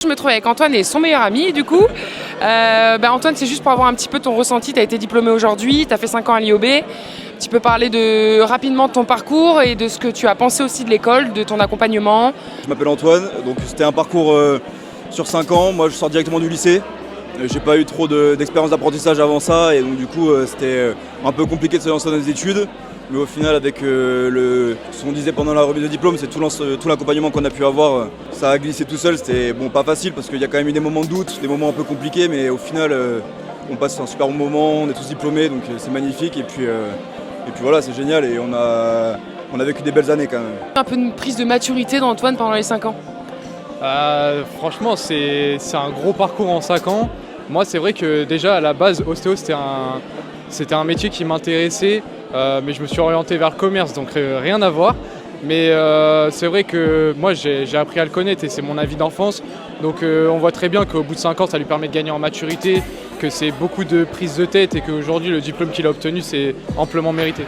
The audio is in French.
Je me trouve avec Antoine et son meilleur ami du coup. Antoine, c'est juste pour avoir un petit peu ton ressenti. Tu as été diplômé aujourd'hui, tu as fait 5 ans à l'IOB. Tu peux parler rapidement de ton parcours et de ce que tu as pensé aussi de l'école, de ton accompagnement. Je m'appelle Antoine, donc c'était un parcours sur 5 ans. Moi je sors directement du lycée. J'ai pas eu trop d'expérience d'apprentissage avant ça et donc du coup c'était un peu compliqué de se lancer dans les études. Mais au final avec ce qu'on disait pendant la remise de diplôme, c'est tout l'accompagnement qu'on a pu avoir. Ça a glissé tout seul, c'était pas facile parce qu'il y a quand même eu des moments de doute, des moments un peu compliqués, mais au final on passe un super bon moment, on est tous diplômés donc c'est magnifique et puis voilà, c'est génial et on a vécu des belles années quand même. Un peu de prise de maturité d'Antoine pendant les 5 ans. Franchement, c'est un gros parcours en 5 ans. Moi, c'est vrai que déjà à la base, ostéo, c'était un métier qui m'intéressait, mais je me suis orienté vers le commerce, donc rien à voir. Mais c'est vrai que moi, j'ai appris à le connaître et c'est mon avis d'enfance. Donc on voit très bien qu'au bout de 5 ans, ça lui permet de gagner en maturité, que c'est beaucoup de prise de tête et qu'aujourd'hui, le diplôme qu'il a obtenu, c'est amplement mérité.